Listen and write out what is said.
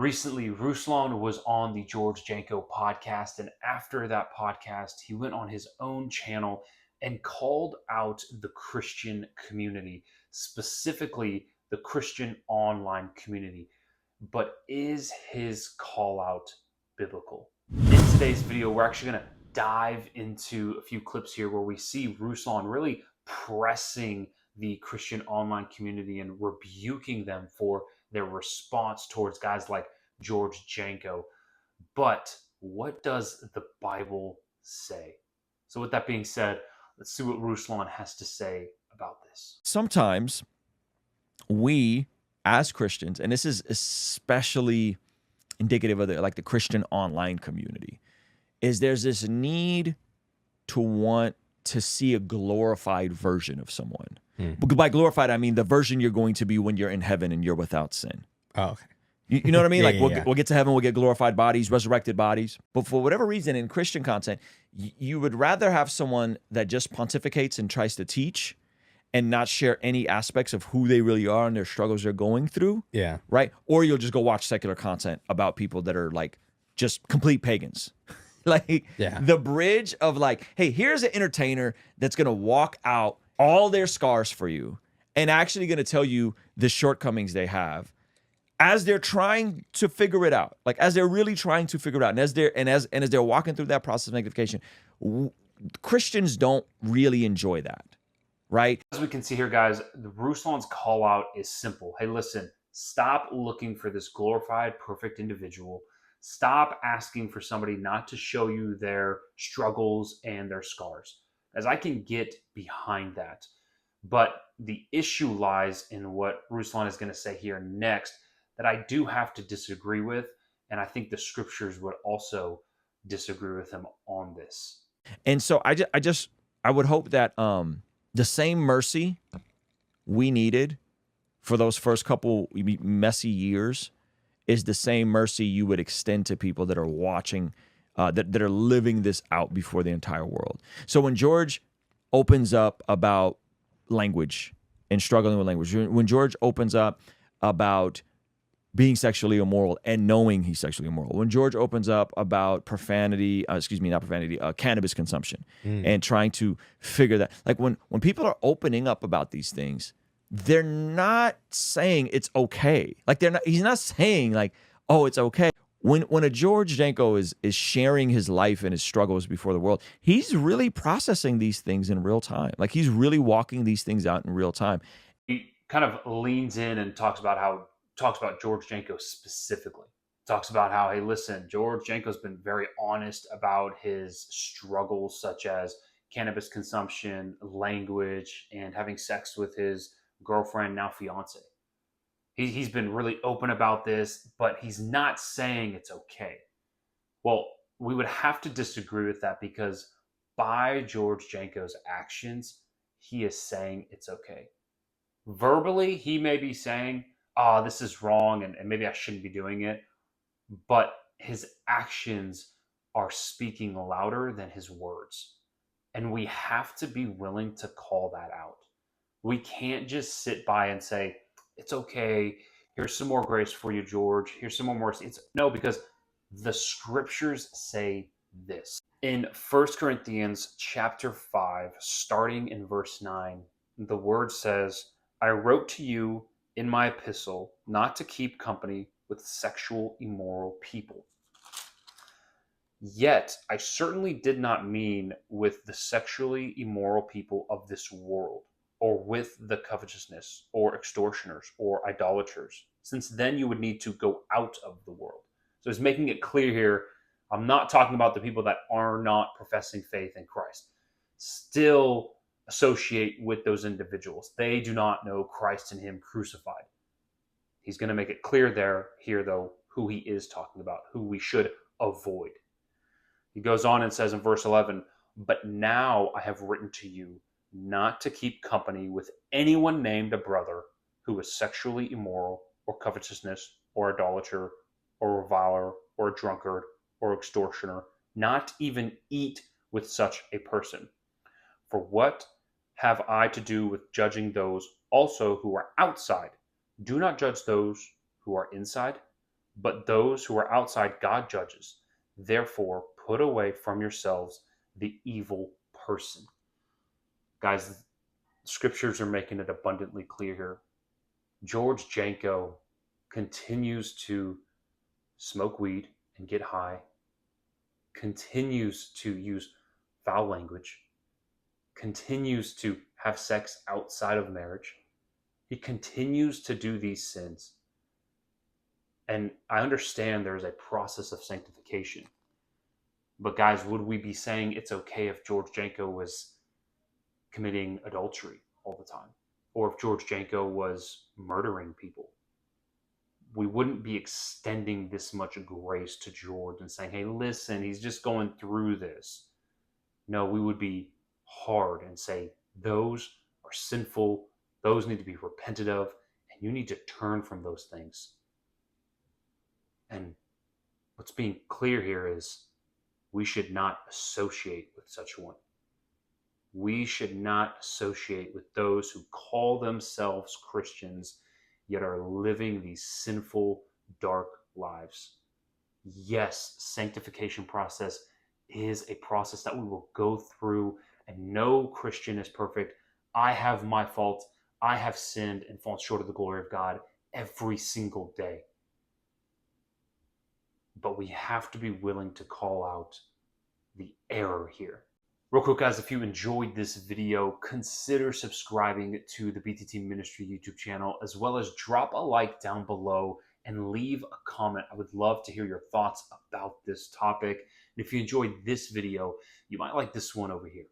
Recently, Ruslan was on the George Janko podcast, and after that podcast, he went on his own channel and called out the Christian community, specifically the Christian online community. But is his call out biblical? In today's video, we're actually going to dive into a few clips here where we see Ruslan really pressing the Christian online community and rebuking them for their response towards guys like George Janko. But what does the Bible say? So with that being said, let's see what Ruslan has to say about this. Sometimes we, as Christians, and this is especially indicative of the Christian online community, is there's this need to want to see a glorified version of someone. By glorified, I mean the version you're going to be when you're in heaven and you're without sin. Oh, okay. You know what I mean? We'll get to heaven, we'll get glorified bodies, resurrected bodies. But for whatever reason, in Christian content, you would rather have someone that just pontificates and tries to teach and not share any aspects of who they really are and their struggles they're going through. Yeah. Right? Or you'll just go watch secular content about people that are like just complete pagans. The bridge of hey, here's an entertainer that's going to walk out all their scars for you and actually going to tell you the shortcomings they have as they're trying to figure it out. As they're really trying to figure it out. And as they're walking through that process of sanctification, Christians don't really enjoy that. Right? As we can see here, guys, the Ruslan's call out is simple. Hey, listen, stop looking for this glorified, perfect individual. Stop asking for somebody not to show you their struggles and their scars, as I can get behind that. But the issue lies in what Ruslan is going to say here next that I do have to disagree with, and I think the scriptures would also disagree with him on this. And so I would hope that the same mercy we needed for those first couple messy years is the same mercy you would extend to people that are watching, that are living this out before the entire world. So when George opens up about language and struggling with language, when George opens up about being sexually immoral and knowing he's sexually immoral, when George opens up about cannabis consumption and trying to figure that, when people are opening up about these things, they're not saying it's okay. He's not saying oh, it's okay. When a George Janko is sharing his life and his struggles before the world, he's really processing these things in real time. He's really walking these things out in real time. He kind of leans in and talks about George Janko specifically. Talks about how, hey, listen, George Janko's been very honest about his struggles, such as cannabis consumption, language, and having sex with his girlfriend, now fiance. He's been really open about this, but he's not saying it's okay. Well, we would have to disagree with that, because by George Janko's actions, he is saying it's okay. Verbally, he may be saying, this is wrong and maybe I shouldn't be doing it, but his actions are speaking louder than his words. And we have to be willing to call that out. We can't just sit by and say, it's okay, here's some more grace for you, George, here's some more mercy. No, because the scriptures say this. In 1 Corinthians chapter 5, starting in verse 9, the word says, I wrote to you in my epistle not to keep company with sexual immoral people. Yet I certainly did not mean with the sexually immoral people of this world, or with the covetousness, or extortioners, or idolaters, since then you would need to go out of the world. So he's making it clear here, I'm not talking about the people that are not professing faith in Christ. Still associate with those individuals. They do not know Christ and him crucified. He's going to make it clear here though, who he is talking about, who we should avoid. He goes on and says in verse 11, but now I have written to you not to keep company with anyone named a brother who is sexually immoral, or covetousness, or idolater, or reviler, or a drunkard, or extortioner, not even eat with such a person. For what have I to do with judging those also who are outside? Do not judge those who are inside. but those who are outside God judges. Therefore, put away from yourselves the evil person. Guys, scriptures are making it abundantly clear here. George Janko continues to smoke weed and get high, continues to use foul language, continues to have sex outside of marriage. He continues to do these sins. And I understand there is a process of sanctification. But guys, would we be saying it's okay if George Janko was committing adultery all the time? Or if George Janko was murdering people? We wouldn't be extending this much grace to George and saying, hey, listen, he's just going through this. No, we would be hard and say, those are sinful, those need to be repented of, and you need to turn from those things. And what's being clear here is we should not associate with such one. We should not associate with those who call themselves Christians yet are living these sinful, dark lives. Yes, sanctification process is a process that we will go through, and no Christian is perfect. I have my faults. I have sinned and fallen short of the glory of God every single day. But we have to be willing to call out the error here. Real quick, guys, if you enjoyed this video, consider subscribing to the BTteam Ministry YouTube channel, as well as drop a like down below and leave a comment. I would love to hear your thoughts about this topic. And if you enjoyed this video, you might like this one over here.